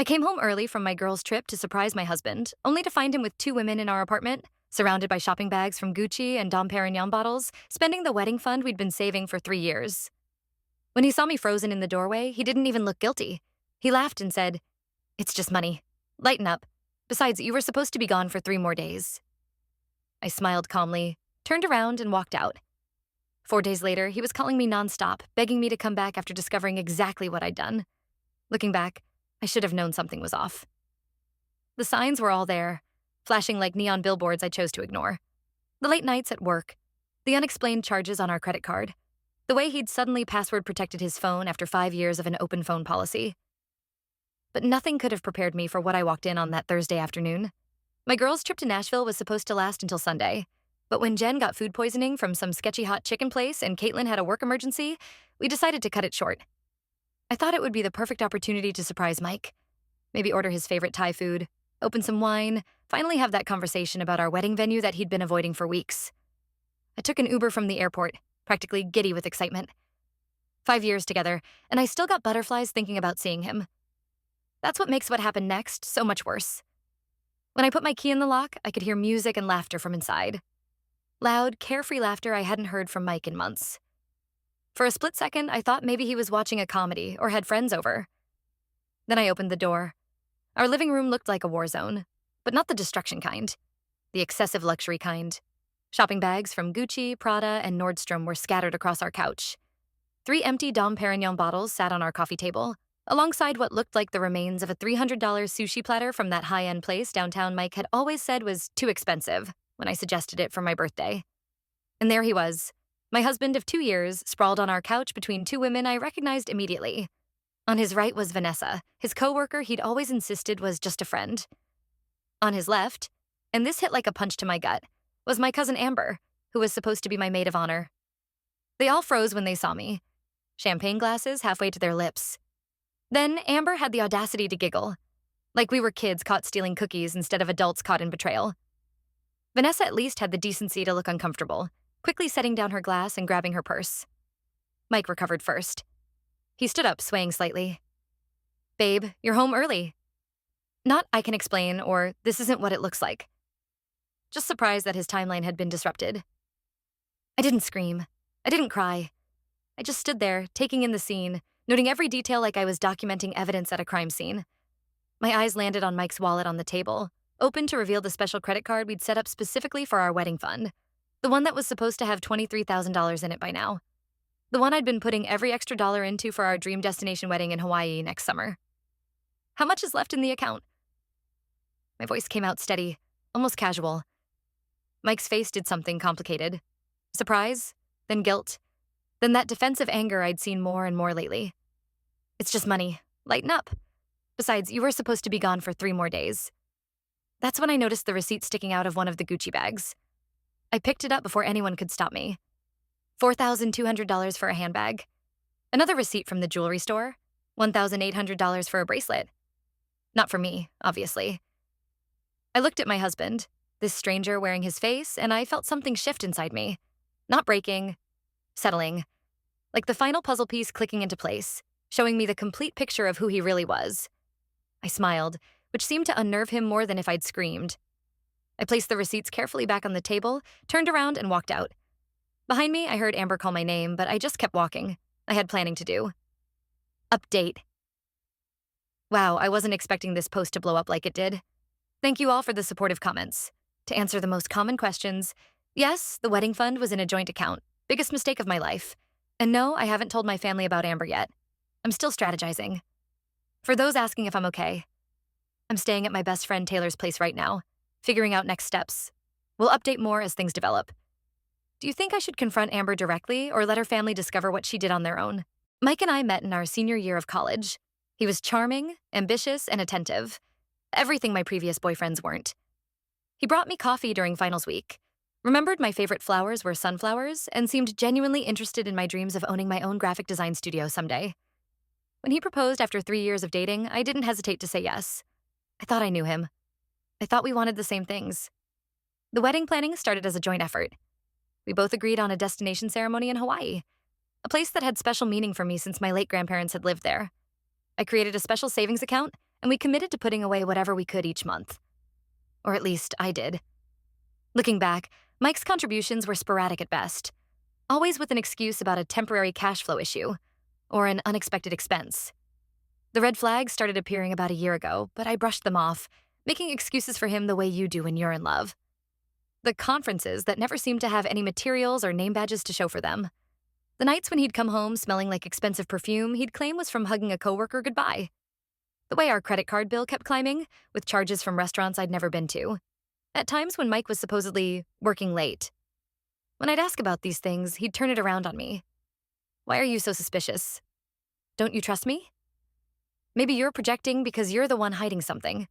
I came home early from my girls' trip to surprise my husband, only to find him with two women in our apartment, surrounded by shopping bags from Gucci and Dom Perignon bottles, spending the wedding fund we'd been saving for 3 years. When he saw me frozen in the doorway, he didn't even look guilty. He laughed and said, "It's just money. Lighten up. Besides, you were supposed to be gone for 3 more days." I smiled calmly, turned around, and walked out. 4 days later, he was calling me nonstop, begging me to come back after discovering exactly what I'd done. Looking back, I should have known something was off. The signs were all there, flashing like neon billboards I chose to ignore. The late nights at work, the unexplained charges on our credit card, the way he'd suddenly password protected his phone after 5 years of an open phone policy. But nothing could have prepared me for what I walked in on that Thursday afternoon. My girls' trip to Nashville was supposed to last until Sunday, but when Jen got food poisoning from some sketchy hot chicken place and Caitlin had a work emergency, we decided to cut it short. I thought it would be the perfect opportunity to surprise Mike. Maybe order his favorite Thai food, open some wine, finally have that conversation about our wedding venue that he'd been avoiding for weeks. I took an Uber from the airport, practically giddy with excitement. 5 years together, and I still got butterflies thinking about seeing him. That's what makes what happened next so much worse. When I put my key in the lock, I could hear music and laughter from inside. Loud, carefree laughter I hadn't heard from Mike in months. For a split second, I thought maybe he was watching a comedy or had friends over. Then I opened the door. Our living room looked like a war zone, but not the destruction kind, the excessive luxury kind. Shopping bags from Gucci, Prada, and Nordstrom were scattered across our couch. 3 empty Dom Perignon bottles sat on our coffee table, alongside what looked like the remains of a $300 sushi platter from that high-end place downtown Mike had always said was too expensive when I suggested it for my birthday. And there he was, my husband of 2 years, sprawled on our couch between two women I recognized immediately. On his right was Vanessa, his coworker he'd always insisted was just a friend. On his left, and this hit like a punch to my gut, was my cousin Amber, who was supposed to be my maid of honor. They all froze when they saw me, champagne glasses halfway to their lips. Then Amber had the audacity to giggle, like we were kids caught stealing cookies instead of adults caught in betrayal. Vanessa at least had the decency to look uncomfortable, quickly setting down her glass and grabbing her purse. Mike recovered first. He stood up, swaying slightly. "Babe, you're home early." Not "I can explain" or "this isn't what it looks like." Just surprised that his timeline had been disrupted. I didn't scream. I didn't cry. I just stood there, taking in the scene, noting every detail like I was documenting evidence at a crime scene. My eyes landed on Mike's wallet on the table, open to reveal the special credit card we'd set up specifically for our wedding fund. The one that was supposed to have $23,000 in it by now. The one I'd been putting every extra dollar into for our dream destination wedding in Hawaii next summer. "How much is left in the account?" My voice came out steady, almost casual. Mike's face did something complicated. Surprise, then guilt, then that defensive anger I'd seen more and more lately. "It's just money. Lighten up. Besides, you were supposed to be gone for 3 more days." That's when I noticed the receipt sticking out of one of the Gucci bags. I picked it up before anyone could stop me. $4,200 for a handbag. Another receipt from the jewelry store. $1,800 for a bracelet. Not for me, obviously. I looked at my husband, this stranger wearing his face, and I felt something shift inside me. Not breaking, settling. Like the final puzzle piece clicking into place, showing me the complete picture of who he really was. I smiled, which seemed to unnerve him more than if I'd screamed. I placed the receipts carefully back on the table, turned around, and walked out. Behind me, I heard Amber call my name, but I just kept walking. I had planning to do. Update. Wow, I wasn't expecting this post to blow up like it did. Thank you all for the supportive comments. To answer the most common questions, yes, the wedding fund was in a joint account. Biggest mistake of my life. And no, I haven't told my family about Amber yet. I'm still strategizing. For those asking if I'm okay, I'm staying at my best friend Taylor's place right now, figuring out next steps. We'll update more as things develop. Do you think I should confront Amber directly or let her family discover what she did on their own? Mike and I met in our senior year of college. He was charming, ambitious, and attentive. Everything my previous boyfriends weren't. He brought me coffee during finals week, remembered my favorite flowers were sunflowers, and seemed genuinely interested in my dreams of owning my own graphic design studio someday. When he proposed after 3 years of dating, I didn't hesitate to say yes. I thought I knew him. I thought we wanted the same things. The wedding planning started as a joint effort. We both agreed on a destination ceremony in Hawaii, a place that had special meaning for me since my late grandparents had lived there. I created a special savings account, and we committed to putting away whatever we could each month. Or at least I did. Looking back, Mike's contributions were sporadic at best, always with an excuse about a temporary cash flow issue or an unexpected expense. The red flags started appearing about a year ago, but I brushed them off, making excuses for him the way you do when you're in love. The conferences that never seemed to have any materials or name badges to show for them. The nights when he'd come home smelling like expensive perfume he'd claim was from hugging a coworker goodbye. The way our credit card bill kept climbing, with charges from restaurants I'd never been to. At times when Mike was supposedly working late. When I'd ask about these things, he'd turn it around on me. Why are you so suspicious? Don't you trust me? Maybe you're projecting because you're the one hiding something.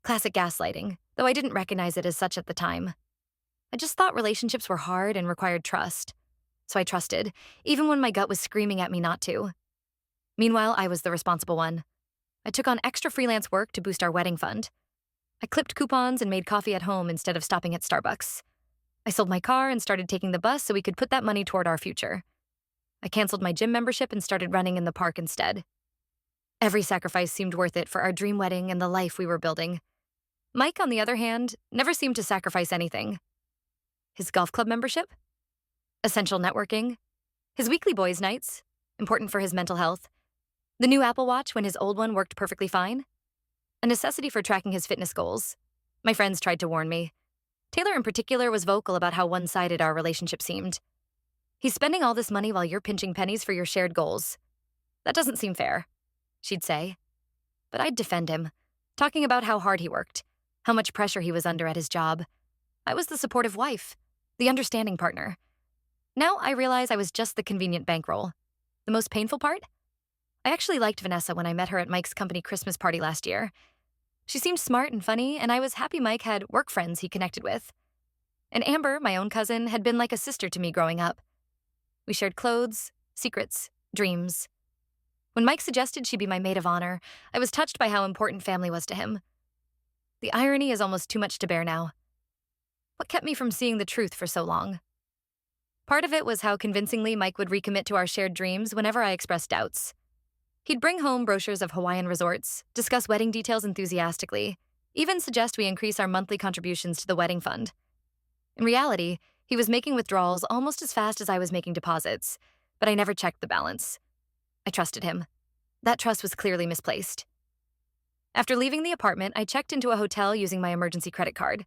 Classic gaslighting, though I didn't recognize it as such at the time. I just thought relationships were hard and required trust. So I trusted, even when my gut was screaming at me not to. Meanwhile, I was the responsible one. I took on extra freelance work to boost our wedding fund. I clipped coupons and made coffee at home instead of stopping at Starbucks. I sold my car and started taking the bus so we could put that money toward our future. I canceled my gym membership and started running in the park instead. Every sacrifice seemed worth it for our dream wedding and the life we were building. Mike, on the other hand, never seemed to sacrifice anything. His golf club membership? Essential networking? His weekly boys' nights? Important for his mental health? The new Apple Watch when his old one worked perfectly fine? A necessity for tracking his fitness goals. My friends tried to warn me. Taylor in particular was vocal about how one-sided our relationship seemed. He's spending all this money while you're pinching pennies for your shared goals. That doesn't seem fair, she'd say. But I'd defend him, talking about how hard he worked, how much pressure he was under at his job. I was the supportive wife, the understanding partner. Now I realize I was just the convenient bankroll. The most painful part? I actually liked Vanessa when I met her at Mike's company Christmas party last year. She seemed smart and funny, and I was happy Mike had work friends he connected with. And Amber, my own cousin, had been like a sister to me growing up. We shared clothes, secrets, dreams. When Mike suggested she be my maid of honor, I was touched by how important family was to him. The irony is almost too much to bear now. What kept me from seeing the truth for so long? Part of it was how convincingly Mike would recommit to our shared dreams whenever I expressed doubts. He'd bring home brochures of Hawaiian resorts, discuss wedding details enthusiastically, even suggest we increase our monthly contributions to the wedding fund. In reality, he was making withdrawals almost as fast as I was making deposits, but I never checked the balance. I trusted him. That trust was clearly misplaced. After leaving the apartment, I checked into a hotel using my emergency credit card.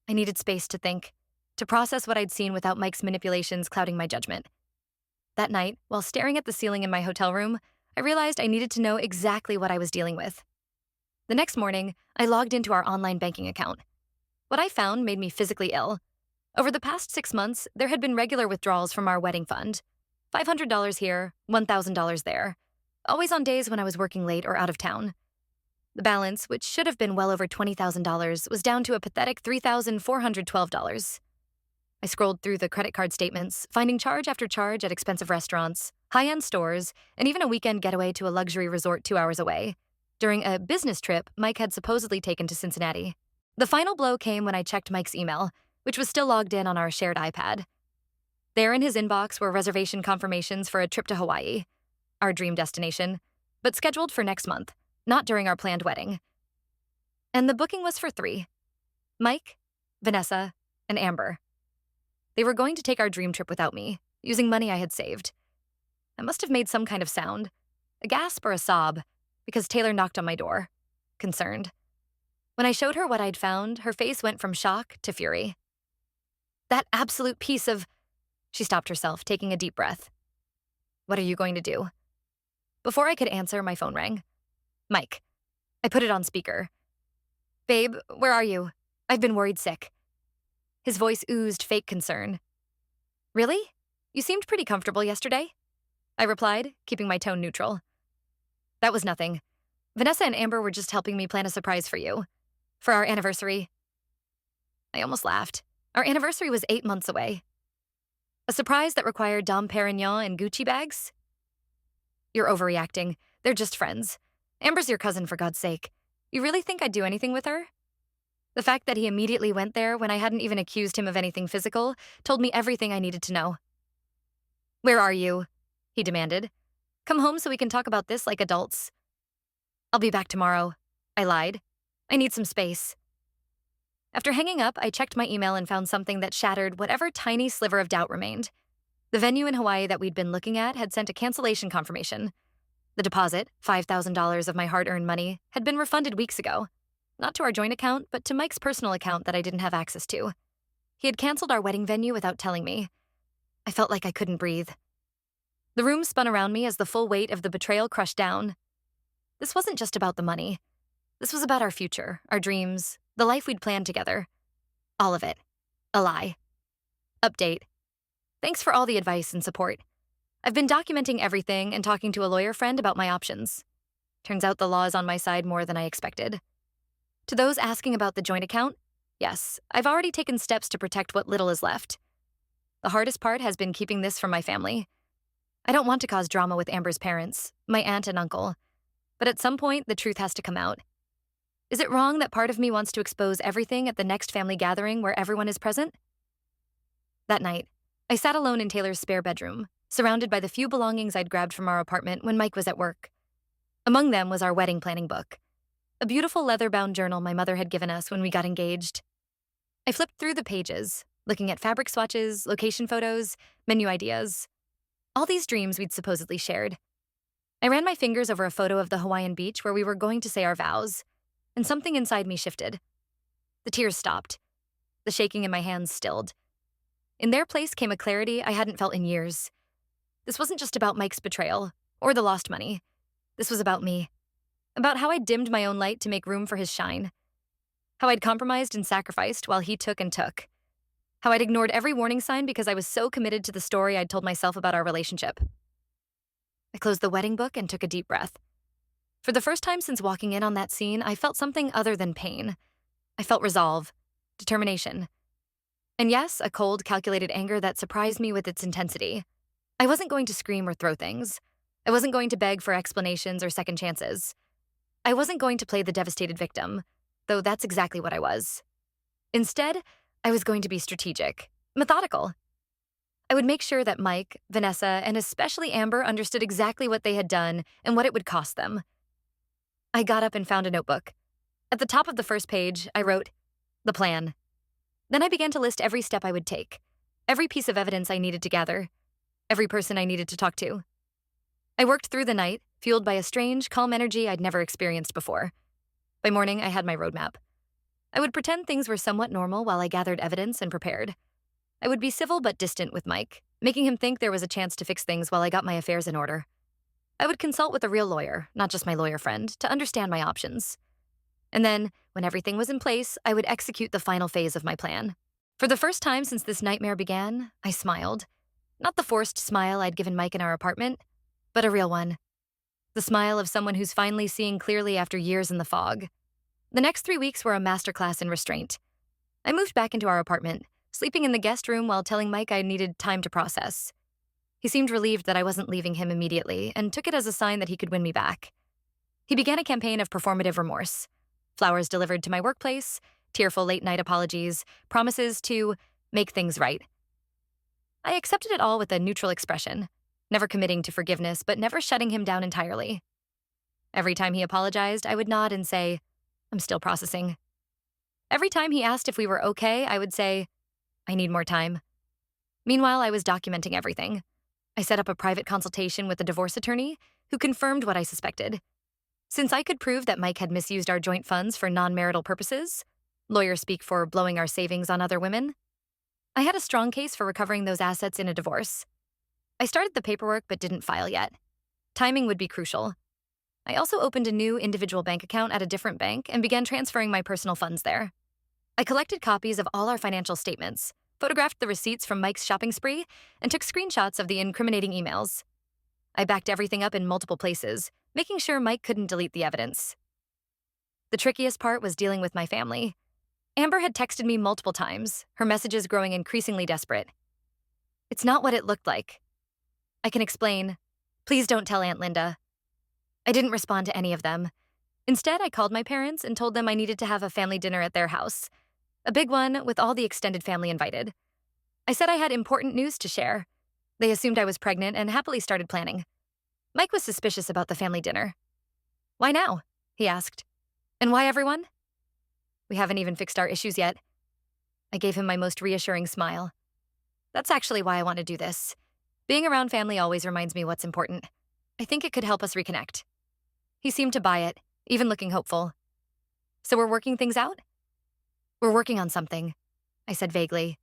I needed space to think, to process what I'd seen without Mike's manipulations clouding my judgment. That night, while staring at the ceiling in my hotel room, I realized I needed to know exactly what I was dealing with. The next morning, I logged into our online banking account. What I found made me physically ill. Over the past 6 months, there had been regular withdrawals from our wedding fund. $500 here, $1,000 there. Always on days when I was working late or out of town. The balance, which should have been well over $20,000, was down to a pathetic $3,412. I scrolled through the credit card statements, finding charge after charge at expensive restaurants, high-end stores, and even a weekend getaway to a luxury resort 2 hours away, during a business trip Mike had supposedly taken to Cincinnati. The final blow came when I checked Mike's email, which was still logged in on our shared iPad. There in his inbox were reservation confirmations for a trip to Hawaii, our dream destination, but scheduled for next month, not during our planned wedding. And the booking was for 3: Mike, Vanessa, and Amber. They were going to take our dream trip without me, using money I had saved. I must have made some kind of sound, a gasp or a sob, because Taylor knocked on my door, concerned. When I showed her what I'd found, her face went from shock to fury. That absolute piece of... She stopped herself, taking a deep breath. What are you going to do? Before I could answer, my phone rang. Mike. I put it on speaker. Babe, where are you? I've been worried sick. His voice oozed fake concern. Really? You seemed pretty comfortable yesterday. I replied, keeping my tone neutral. That was nothing. Vanessa and Amber were just helping me plan a surprise for you. For our anniversary. I almost laughed. Our anniversary was 8 months away. A surprise that required Dom Perignon and Gucci bags? You're overreacting. They're just friends. Amber's your cousin, for God's sake. You really think I'd do anything with her? The fact that he immediately went there when I hadn't even accused him of anything physical told me everything I needed to know. Where are you? He demanded. Come home so we can talk about this like adults. I'll be back tomorrow. I lied. I need some space. After hanging up, I checked my email and found something that shattered whatever tiny sliver of doubt remained. The venue in Hawaii that we'd been looking at had sent a cancellation confirmation. The deposit, $5,000 of my hard-earned money, had been refunded weeks ago. Not to our joint account, but to Mike's personal account that I didn't have access to. He had canceled our wedding venue without telling me. I felt like I couldn't breathe. The room spun around me as the full weight of the betrayal crushed down. This wasn't just about the money. This was about our future, our dreams, the life we'd planned together. All of it. A lie. Update. Thanks for all the advice and support. I've been documenting everything and talking to a lawyer friend about my options. Turns out the law is on my side more than I expected. To those asking about the joint account, yes, I've already taken steps to protect what little is left. The hardest part has been keeping this from my family. I don't want to cause drama with Amber's parents, my aunt and uncle, but at some point the truth has to come out. Is it wrong that part of me wants to expose everything at the next family gathering where everyone is present? That night, I sat alone in Taylor's spare bedroom, surrounded by the few belongings I'd grabbed from our apartment when Mike was at work. Among them was our wedding planning book, a beautiful leather-bound journal my mother had given us when we got engaged. I flipped through the pages, looking at fabric swatches, location photos, menu ideas. All these dreams we'd supposedly shared. I ran my fingers over a photo of the Hawaiian beach where we were going to say our vows, and something inside me shifted. The tears stopped. The shaking in my hands stilled. In their place came a clarity I hadn't felt in years. This wasn't just about Mike's betrayal, or the lost money. This was about me. About how I'd dimmed my own light to make room for his shine. How I'd compromised and sacrificed while he took and took. How I'd ignored every warning sign because I was so committed to the story I'd told myself about our relationship. I closed the wedding book and took a deep breath. For the first time since walking in on that scene, I felt something other than pain. I felt resolve, determination. And yes, a cold, calculated anger that surprised me with its intensity. I wasn't going to scream or throw things. I wasn't going to beg for explanations or second chances. I wasn't going to play the devastated victim, though that's exactly what I was. Instead, I was going to be strategic, methodical. I would make sure that Mike, Vanessa, and especially Amber understood exactly what they had done and what it would cost them. I got up and found a notebook. At the top of the first page, I wrote, "The plan." Then I began to list every step I would take, every piece of evidence I needed to gather, every person I needed to talk to. I worked through the night, fueled by a strange, calm energy I'd never experienced before. By morning, I had my roadmap. I would pretend things were somewhat normal while I gathered evidence and prepared. I would be civil but distant with Mike, making him think there was a chance to fix things while I got my affairs in order. I would consult with a real lawyer, not just my lawyer friend, to understand my options. And then, when everything was in place, I would execute the final phase of my plan. For the first time since this nightmare began, I smiled. Not the forced smile I'd given Mike in our apartment, but a real one. The smile of someone who's finally seeing clearly after years in the fog. The next 3 weeks were a masterclass in restraint. I moved back into our apartment, sleeping in the guest room while telling Mike I needed time to process. He seemed relieved that I wasn't leaving him immediately and took it as a sign that he could win me back. He began a campaign of performative remorse. Flowers delivered to my workplace, tearful late-night apologies, promises to make things right. I accepted it all with a neutral expression, never committing to forgiveness but never shutting him down entirely. Every time he apologized, I would nod and say, "I'm still processing." Every time he asked if we were okay, I would say, "I need more time." Meanwhile, I was documenting everything. I set up a private consultation with a divorce attorney who confirmed what I suspected. Since I could prove that Mike had misused our joint funds for non-marital purposes, lawyers speak for blowing our savings on other women, I had a strong case for recovering those assets in a divorce. I started the paperwork but didn't file yet. Timing would be crucial. I also opened a new individual bank account at a different bank and began transferring my personal funds there. I collected copies of all our financial statements, photographed the receipts from Mike's shopping spree, and took screenshots of the incriminating emails. I backed everything up in multiple places, making sure Mike couldn't delete the evidence. The trickiest part was dealing with my family. Amber had texted me multiple times, her messages growing increasingly desperate. "It's not what it looked like. I can explain. Please don't tell Aunt Linda." I didn't respond to any of them. Instead, I called my parents and told them I needed to have a family dinner at their house. A big one with all the extended family invited. I said I had important news to share. They assumed I was pregnant and happily started planning. Mike was suspicious about the family dinner. "Why now?" he asked. And why everyone? We haven't even fixed our issues yet. I gave him my most reassuring smile. That's actually why I want to do this. Being around family always reminds me what's important. I think it could help us reconnect. He seemed to buy it, even looking hopeful. So we're working things out? We're working on something, I said vaguely.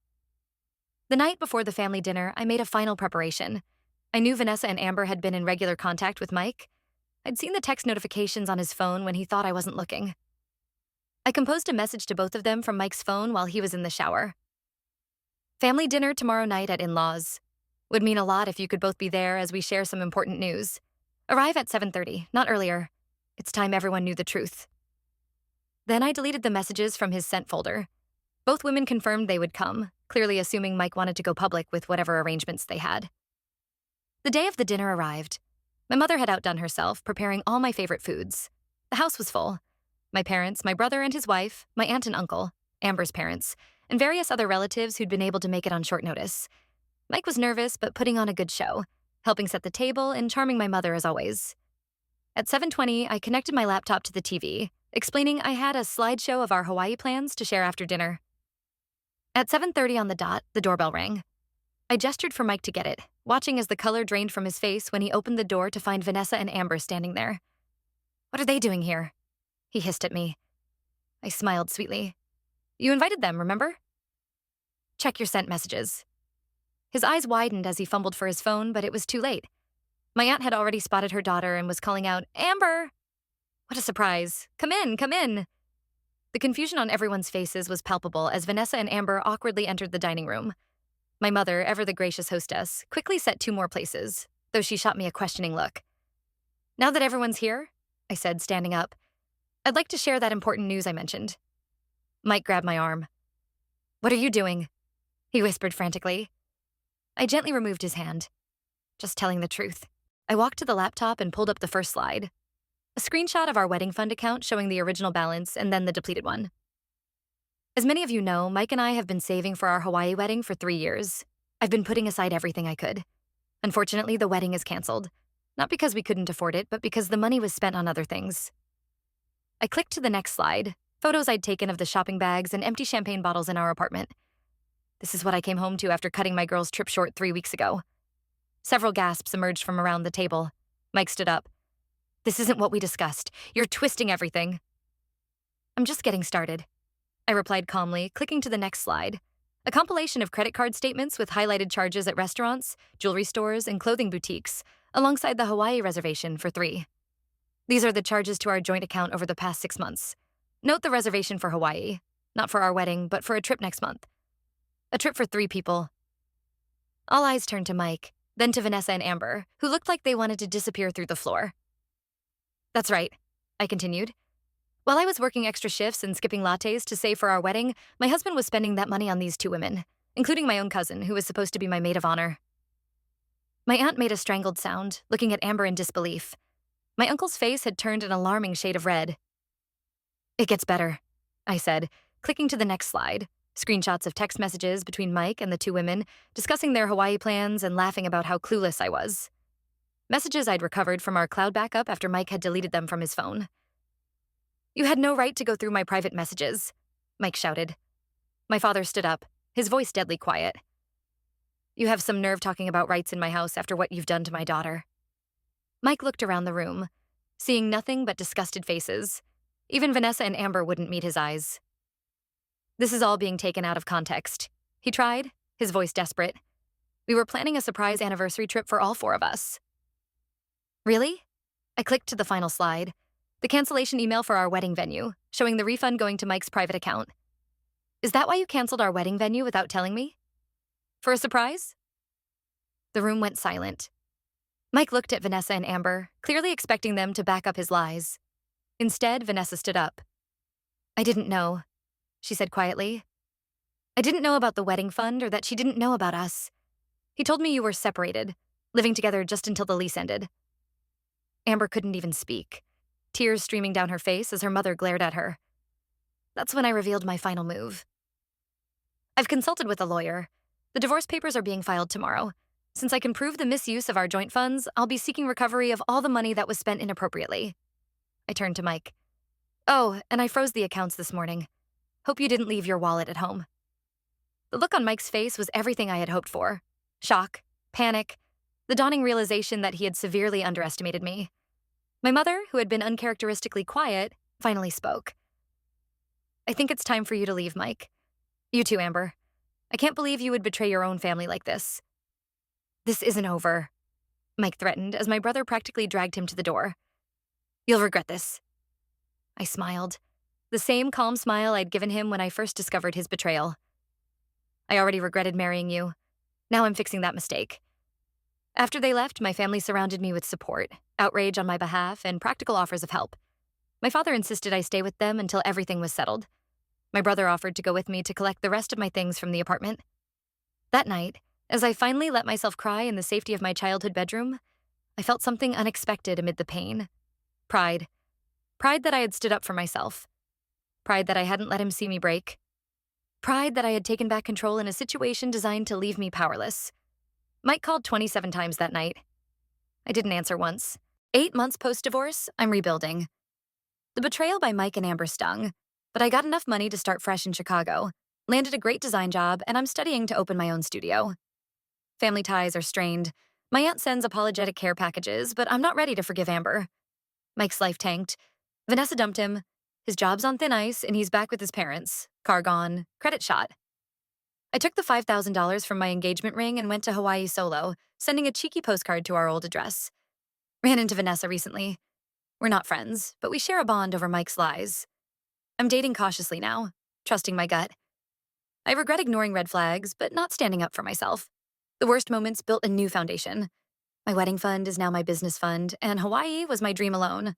The night before the family dinner, I made a final preparation. I knew Vanessa and Amber had been in regular contact with Mike. I'd seen the text notifications on his phone when he thought I wasn't looking. I composed a message to both of them from Mike's phone while he was in the shower. Family dinner tomorrow night at in-laws. Would mean a lot if you could both be there as we share some important news. Arrive at 7:30, not earlier. It's time everyone knew the truth. Then I deleted the messages from his sent folder. Both women confirmed they would come, clearly assuming Mike wanted to go public with whatever arrangements they had. The day of the dinner arrived. My mother had outdone herself, preparing all my favorite foods. The house was full. My parents, my brother and his wife, my aunt and uncle, Amber's parents, and various other relatives who'd been able to make it on short notice. Mike was nervous, but putting on a good show, helping set the table and charming my mother as always. At 7:20, I connected my laptop to the TV, explaining I had a slideshow of our Hawaii plans to share after dinner. At 7:30 on the dot, the doorbell rang. I gestured for Mike to get it, watching as the color drained from his face when he opened the door to find Vanessa and Amber standing there. What are they doing here? He hissed at me. I smiled sweetly. You invited them, remember? Check your sent messages. His eyes widened as he fumbled for his phone, but it was too late. My aunt had already spotted her daughter and was calling out, Amber! What a surprise. Come in, come in. The confusion on everyone's faces was palpable as Vanessa and Amber awkwardly entered the dining room. My mother, ever the gracious hostess, quickly set 2 more places, though she shot me a questioning look. Now that everyone's here, I said, standing up, I'd like to share that important news I mentioned. Mike grabbed my arm. What are you doing? He whispered frantically. I gently removed his hand. Just telling the truth. I walked to the laptop and pulled up the first slide. A screenshot of our wedding fund account showing the original balance and then the depleted one. As many of you know, Mike and I have been saving for our Hawaii wedding for 3 years. I've been putting aside everything I could. Unfortunately, the wedding is canceled. Not because we couldn't afford it, but because the money was spent on other things. I clicked to the next slide, photos I'd taken of the shopping bags and empty champagne bottles in our apartment. This is what I came home to after cutting my girls' trip short 3 weeks ago. Several gasps emerged from around the table. Mike stood up. This isn't what we discussed. You're twisting everything. I'm just getting started, I replied calmly, clicking to the next slide. A compilation of credit card statements with highlighted charges at restaurants, jewelry stores, and clothing boutiques, alongside the Hawaii reservation for 3. These are the charges to our joint account over the past 6 months. Note the reservation for Hawaii, not for our wedding, but for a trip next month. A trip for 3 people. All eyes turned to Mike, then to Vanessa and Amber, who looked like they wanted to disappear through the floor. That's right, I continued. While I was working extra shifts and skipping lattes to save for our wedding, my husband was spending that money on these 2 women, including my own cousin, who was supposed to be my maid of honor. My aunt made a strangled sound, looking at Amber in disbelief. My uncle's face had turned an alarming shade of red. It gets better, I said, clicking to the next slide. Screenshots of text messages between Mike and the 2 women, discussing their Hawaii plans and laughing about how clueless I was. Messages I'd recovered from our cloud backup after Mike had deleted them from his phone. You had no right to go through my private messages, Mike shouted. My father stood up, his voice deadly quiet. You have some nerve talking about rights in my house after what you've done to my daughter. Mike looked around the room, seeing nothing but disgusted faces. Even Vanessa and Amber wouldn't meet his eyes. This is all being taken out of context, he tried, his voice desperate. We were planning a surprise anniversary trip for all 4 of us. Really? I clicked to the final slide. The cancellation email for our wedding venue, showing the refund going to Mike's private account. Is that why you canceled our wedding venue without telling me? For a surprise? The room went silent. Mike looked at Vanessa and Amber, clearly expecting them to back up his lies. Instead, Vanessa stood up. I didn't know, she said quietly. I didn't know about the wedding fund or that she didn't know about us. He told me you were separated, living together just until the lease ended. Amber couldn't even speak, tears streaming down her face as her mother glared at her. That's when I revealed my final move. I've consulted with a lawyer. The divorce papers are being filed tomorrow. Since I can prove the misuse of our joint funds, I'll be seeking recovery of all the money that was spent inappropriately. I turned to Mike. Oh, and I froze the accounts this morning. Hope you didn't leave your wallet at home. The look on Mike's face was everything I had hoped for: shock, panic, the dawning realization that he had severely underestimated me. My mother, who had been uncharacteristically quiet, finally spoke. I think it's time for you to leave, Mike. You too, Amber. I can't believe you would betray your own family like this. This isn't over, Mike threatened as my brother practically dragged him to the door. You'll regret this. I smiled, the same calm smile I'd given him when I first discovered his betrayal. I already regretted marrying you. Now I'm fixing that mistake. After they left, my family surrounded me with support, outrage on my behalf, and practical offers of help. My father insisted I stay with them until everything was settled. My brother offered to go with me to collect the rest of my things from the apartment. That night, as I finally let myself cry in the safety of my childhood bedroom, I felt something unexpected amid the pain. Pride. Pride that I had stood up for myself. Pride that I hadn't let him see me break. Pride that I had taken back control in a situation designed to leave me powerless. Mike called 27 times that night. I didn't answer once. 8 months post-divorce, I'm rebuilding. The betrayal by Mike and Amber stung, but I got enough money to start fresh in Chicago, landed a great design job, and I'm studying to open my own studio. Family ties are strained. My aunt sends apologetic care packages, but I'm not ready to forgive Amber. Mike's life tanked. Vanessa dumped him. His job's on thin ice, and he's back with his parents. Car gone, credit shot. I took the $5,000 from my engagement ring and went to Hawaii solo, sending a cheeky postcard to our old address. Ran into Vanessa recently. We're not friends, but we share a bond over Mike's lies. I'm dating cautiously now, trusting my gut. I regret ignoring red flags, but not standing up for myself. The worst moments built a new foundation. My wedding fund is now my business fund, and Hawaii was my dream alone.